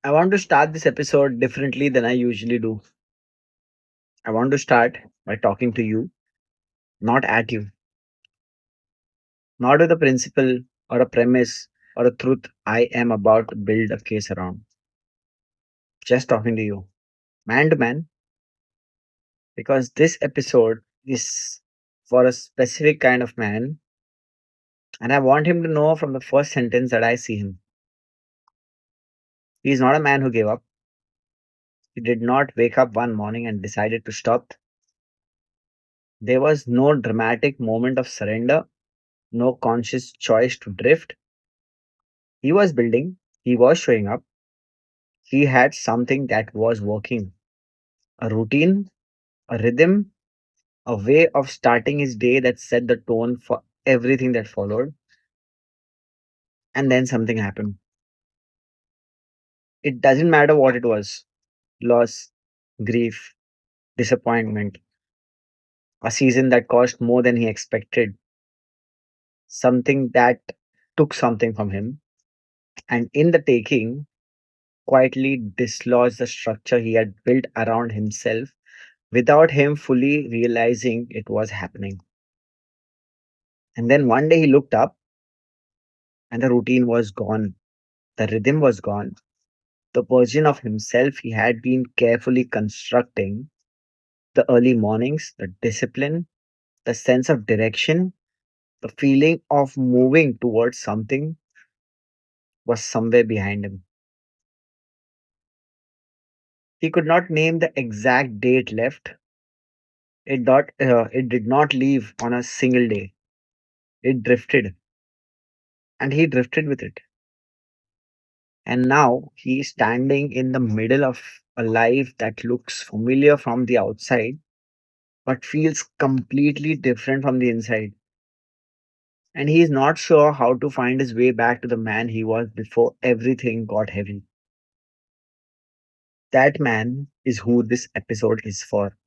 I want to start this episode differently than I usually do. I want to start by talking to you, not at you, not with a principle or a premise or a truth I am about to build a case around. Just talking to you, man to man, because this episode is for a specific kind of man, and I want him to know from the first sentence that I see him. He is not a man who gave up. He did not wake up one morning and decided to stop. There was no dramatic moment of surrender, no conscious choice to drift. He was building, he was showing up, he had something that was working, a routine, a rhythm, a way of starting his day that set the tone for everything that followed. And then something happened. It doesn't matter what it was: loss, grief, disappointment, a season that cost more than he expected, something that took something from him, and in the taking, quietly dislodged the structure he had built around himself without him fully realizing it was happening. And then one day he looked up and the routine was gone. The rhythm was gone. The version of himself he had been carefully constructing, the early mornings, the discipline, the sense of direction, the feeling of moving towards something was somewhere behind him. He could not name the exact date left. It did not leave on a single day. It drifted, and he drifted with it. And now he is standing in the middle of a life that looks familiar from the outside, but feels completely different from the inside. And he is not sure how to find his way back to the man he was before everything got heavy. That man is who this episode is for.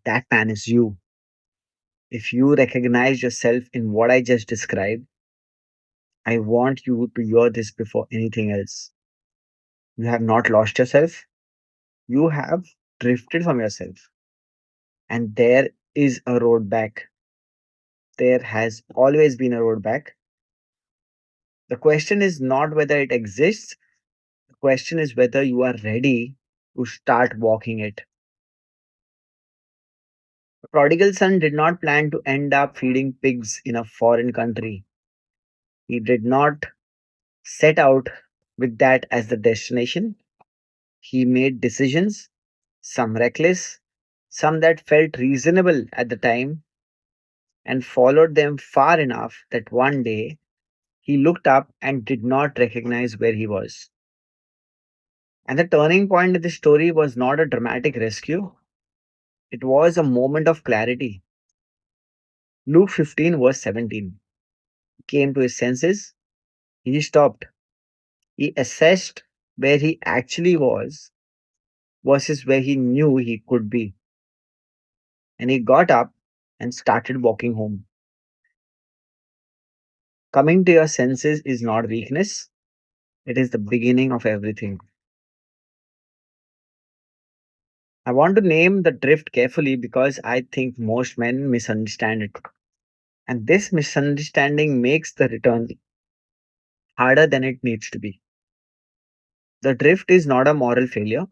That man is you. If you recognize yourself in what I just described, I want you to hear this before anything else. You have not lost yourself, you have drifted from yourself. And there is a road back. There has always been a road back. The question is not whether it exists, the question is whether you are ready to start walking it. The prodigal son did not plan to end up feeding pigs in a foreign country. He did not set out with that as the destination. He made decisions, some reckless, some that felt reasonable at the time, and followed them far enough that one day he looked up and did not recognize where he was. And the turning point of the story was not a dramatic rescue, it was a moment of clarity. Luke 15, verse 17. He came to his senses, he stopped, he assessed where he actually was versus where he knew he could be, and he got up and started walking home. Coming to your senses is not weakness, it is the beginning of everything. I want to name the drift carefully because I think most men misunderstand it. And this misunderstanding makes the return harder than it needs to be. The drift is not a moral failure.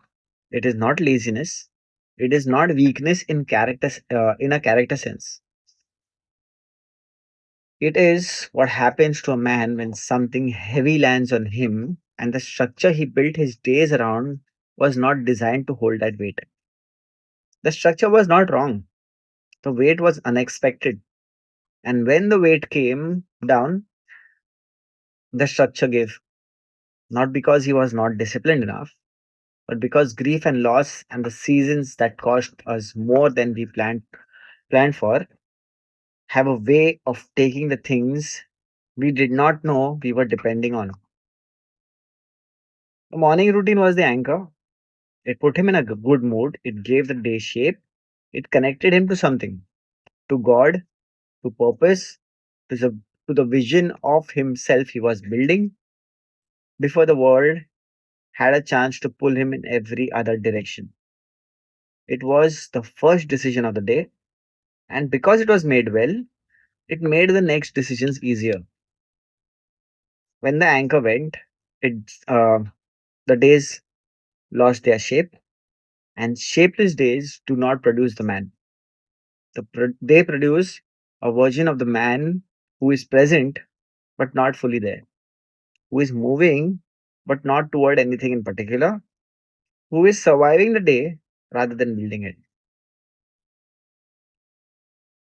It is not laziness. It is not weakness in a character sense. It is what happens to a man when something heavy lands on him and the structure he built his days around was not designed to hold that weight. The structure was not wrong. The weight was unexpected. And when the weight came down, the structure gave. Not because he was not disciplined enough, but because grief and loss and the seasons that cost us more than we planned for have a way of taking the things we did not know we were depending on. The morning routine was the anchor. It put him in a good mood. It gave the day shape. It connected him to something, to God, to purpose, to to the vision of himself he was building before the world had a chance to pull him in every other direction. It was the first decision of the day, and because it was made well, it made the next decisions easier. When the anchor went, it the days lost their shape, and shapeless days do not produce the man. They produce a version of the man who is present but not fully there, who is moving but not toward anything in particular, who is surviving the day rather than building it.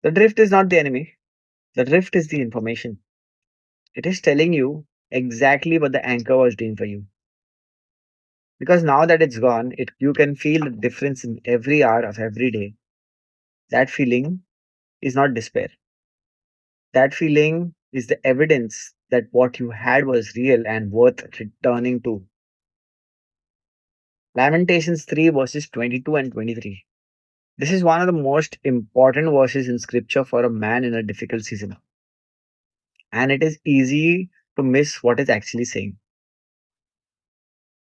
The drift is not the enemy, the drift is the information. It is telling you exactly what the anchor was doing for you. Because now that it's gone, you can feel the difference in every hour of every day. That feeling is not despair. That feeling is the evidence that what you had was real and worth returning to. Lamentations 3 verses 22 and 23. This is one of the most important verses in scripture for a man in a difficult season. And it is easy to miss what it's actually saying.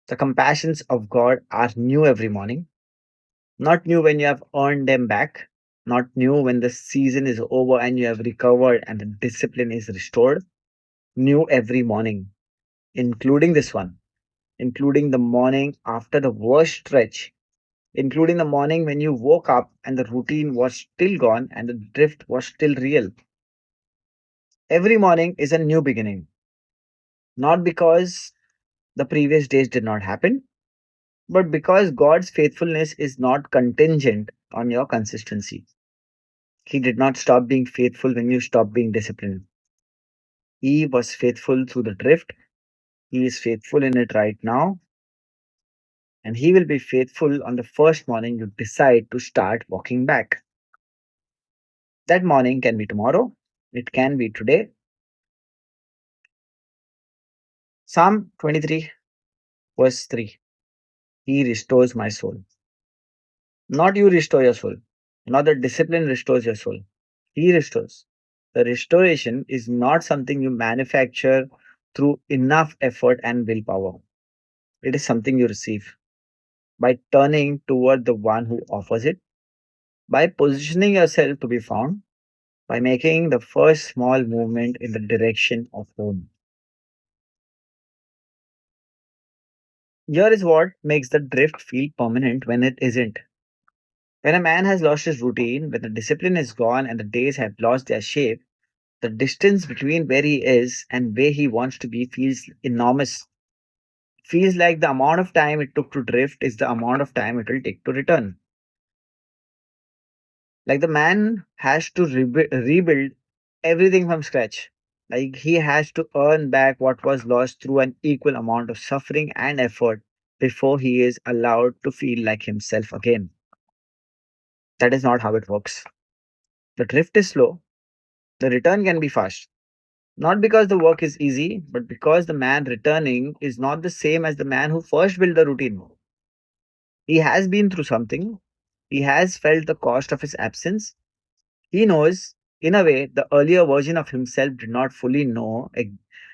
The compassions of God are new every morning, not new when you have earned them back, not new when the season is over and you have recovered and the discipline is restored. New every morning, including this one, including the morning after the worst stretch, including the morning when you woke up and the routine was still gone and the drift was still real. Every morning is a new beginning, not because the previous days did not happen, but because God's faithfulness is not contingent on your consistency. He did not stop being faithful when you stopped being disciplined. He was faithful through the drift. He is faithful in it right now. And He will be faithful on the first morning you decide to start walking back. That morning can be tomorrow, it can be today. Psalm 23, verse 3. He restores my soul. Not you restore your soul, not the discipline restores your soul. He restores. The restoration is not something you manufacture through enough effort and willpower. It is something you receive by turning toward the one who offers it, by positioning yourself to be found, by making the first small movement in the direction of home. Here is what makes the drift feel permanent when it isn't. When a man has lost his routine, when the discipline is gone and the days have lost their shape, the distance between where he is and where he wants to be feels enormous. It feels like the amount of time it took to drift is the amount of time it will take to return. Like the man has to rebuild everything from scratch. Like he has to earn back what was lost through an equal amount of suffering and effort before he is allowed to feel like himself again. That is not how it works. The drift is slow, the return can be fast. Not because the work is easy, but because the man returning is not the same as the man who first built the routine. He has been through something, he has felt the cost of his absence. He knows, in a way, the earlier version of himself did not fully know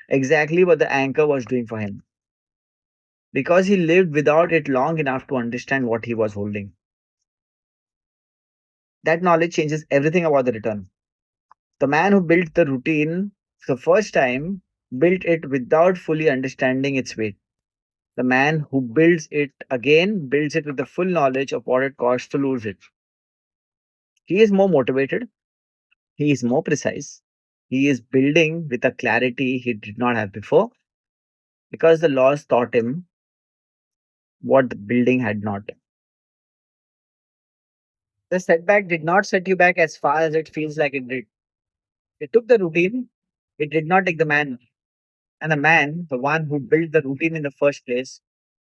exactly what the anchor was doing for him because he lived without it long enough to understand what he was holding. That knowledge changes everything about the return. The man who built the routine the first time built it without fully understanding its weight. The man who builds it again builds it with the full knowledge of what it costs to lose it. He is more motivated, he is more precise, he is building with a clarity he did not have before because the laws taught him what the building had not. The setback did not set you back as far as it feels like it did. It took the routine, it did not take the man. And the man, the one who built the routine in the first place,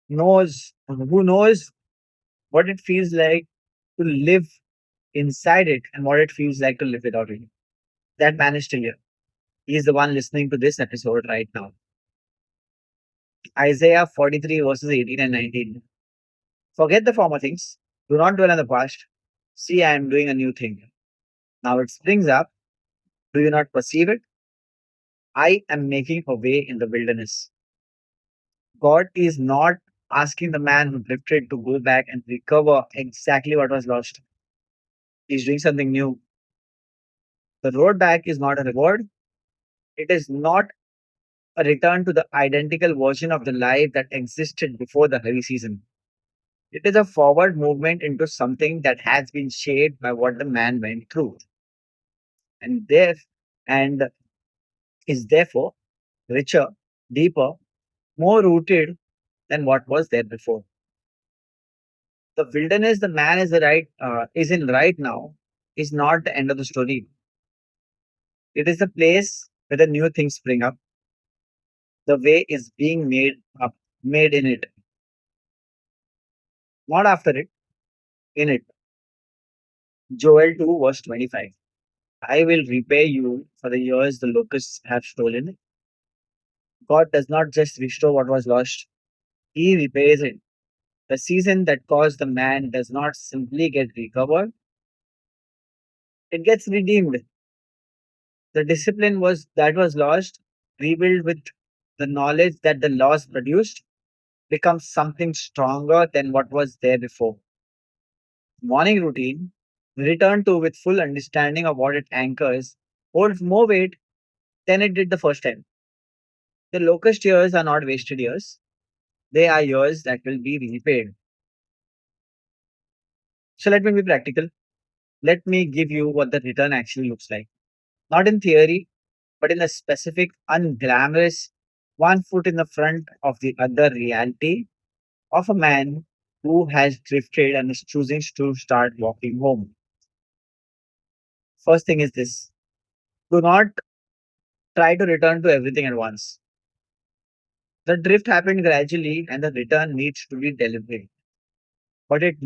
knows what it feels like to live inside it and what it feels like to live without it. That man is still here. He is the one listening to this episode right now. Isaiah 43 verses 18 and 19. Forget the former things. Do not dwell on the past. See, I am doing a new thing. Now it springs up. Do you not perceive it? I am making a way in the wilderness. God is not asking the man who drifted to go back and recover exactly what was lost. He's doing something new. The road back is not a reward. It is not a return to the identical version of the life that existed before the heavy season. It is a forward movement into something that has been shaped by what the man went through, and there and is therefore richer, deeper, more rooted than what was there before. The wilderness the man is in right now is not the end of the story. It is the place where the new things spring up. The way is being made in it, not after it, in it. Joel 2, verse 25. I will repay you for the years the locusts have stolen. God does not just restore what was lost, He repays it. The season that caused the man does not simply get recovered, it gets redeemed. The discipline was lost, rebuilt with the knowledge that the loss produced, becomes something stronger than what was there before. Morning routine, returned to with full understanding of what it anchors, holds more weight than it did the first time. The locust years are not wasted years, they are years that will be repaid. So let me be practical. Let me give you what the return actually looks like. Not in theory, but in a specific, unglamorous, one foot in the front of the other reality of a man who has drifted and is choosing to start walking home. First thing is this: do not try to return to everything at once. The drift happened gradually, and the return needs to be deliberate. But it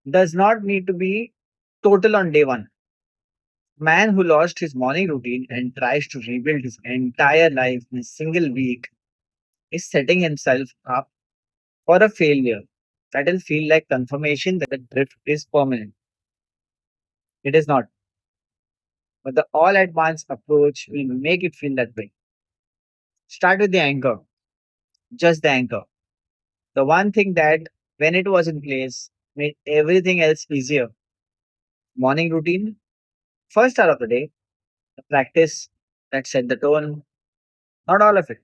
does not need to be total on day one. Man who lost his morning routine and tries to rebuild his entire life in a single week is setting himself up for a failure that will feel like confirmation that the drift is permanent. It is not, but the all at once approach will make it feel that way. Start with the anchor, just the anchor. The one thing that, when it was in place, made everything else easier. Morning routine, first hour of the day, the practice that set the tone, not all of it.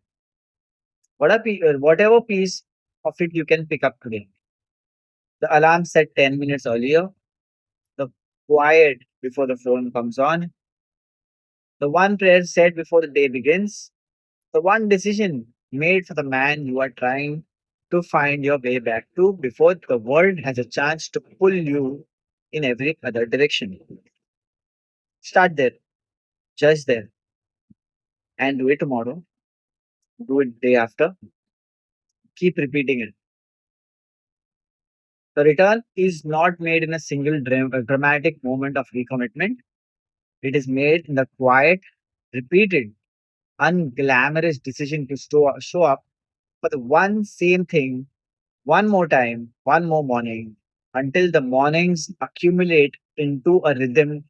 Whatever piece of it you can pick up today. The alarm set 10 minutes earlier, the quiet before the phone comes on, the one prayer said before the day begins, the one decision made for the man you are trying to find your way back to before the world has a chance to pull you in every other direction. Start there, just there, and do it tomorrow, do it day after, keep repeating it. The return is not made in a single dramatic moment of recommitment. It is made in the quiet, repeated, unglamorous decision to show up for the one same thing one more time, one more morning, until the mornings accumulate into a rhythm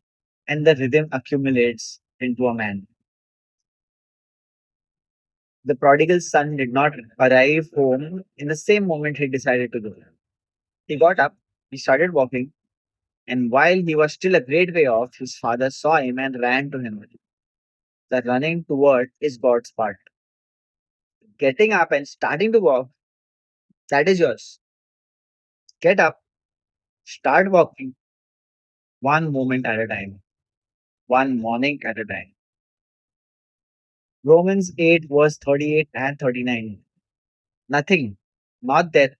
and the rhythm accumulates into a man. The prodigal son did not arrive home in the same moment he decided to do. He got up, he started walking, and while he was still a great way off, his father saw him and ran to him. The running toward is God's part. Getting up and starting to walk, that is yours. Get up, start walking, one moment at a time, one morning at a time. Romans 8, verse 38 and 39. Nothing, not death,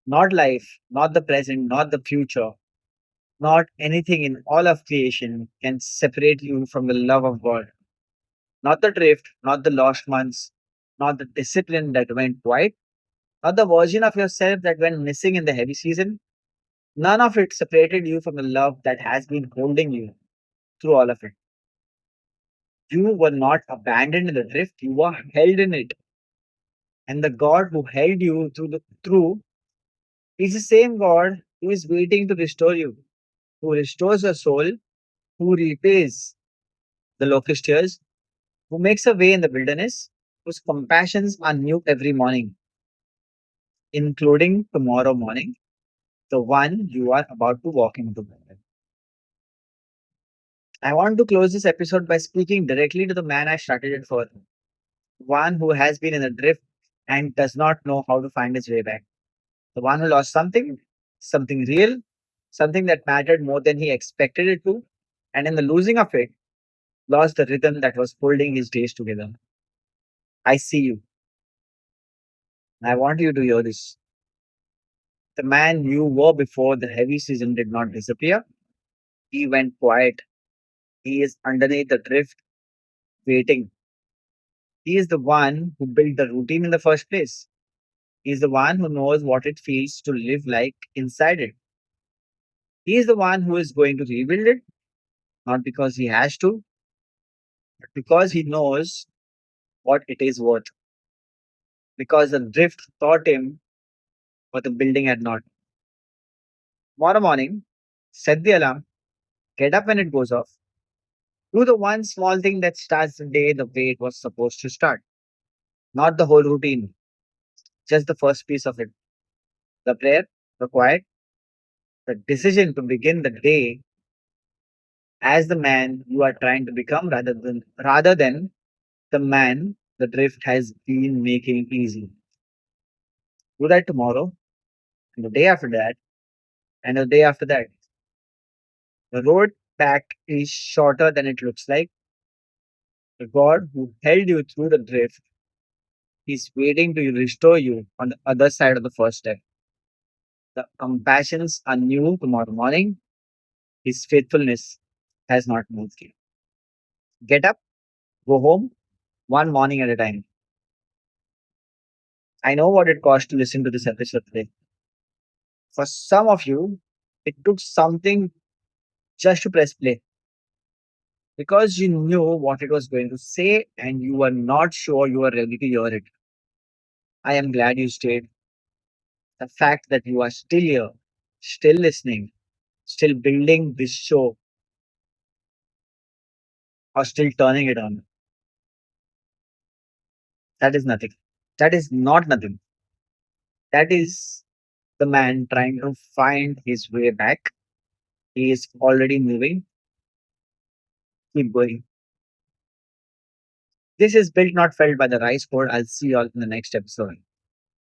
not life, not the present, not the future, not anything in all of creation can separate you from the love of God. Not the drift, not the lost months, not the discipline that went quiet, not the version of yourself that went missing in the heavy season. None of it separated you from the love that has been holding you through all of it. You were not abandoned in the drift, you were held in it. And the God who held you through is the same God who is waiting to restore you, who restores your soul, who repays the locust years, who makes a way in the wilderness, whose compassions are new every morning. including tomorrow morning, the one you are about to walk into. I want to close this episode by speaking directly to the man I started it for, one who has been in a drift and does not know how to find his way back. The one who lost something, something real, something that mattered more than he expected it to, and in the losing of it, lost the rhythm that was holding his days together. I see you. And I want you to hear this. The man you were before the heavy season did not disappear. He went quiet. He is underneath the drift, waiting. He is the one who built the routine in the first place. He is the one who knows what it feels to live like inside it. He is the one who is going to rebuild it, not because he has to, but because he knows what it is worth. Because the drift taught him what the building had not. Tomorrow morning, set the alarm, get up when it goes off. Do the one small thing that starts the day the way it was supposed to start. Not the whole routine, just the first piece of it. The prayer, the quiet, the decision to begin the day as the man you are trying to become rather than the man the drift has been making easy. Do that tomorrow and the day after that and the day after that. The road back is shorter than it looks like. The God who held you through the drift is waiting to restore you on the other side of the first step. The compassions are new tomorrow morning. His faithfulness has not moved you. Get up, go home, one morning at a time. I know what it cost to listen to this episode today. For some of you, it took something just to press play because you knew what it was going to say and you were not sure you were ready to hear it. I am glad you stayed. The fact that you are still here, still listening, still building this show, or still turning it on, that is nothing. That is not nothing. That is the man trying to find his way back. He is already moving. Keep going. This is built not felt by the rice code. I'll see you all in the next episode.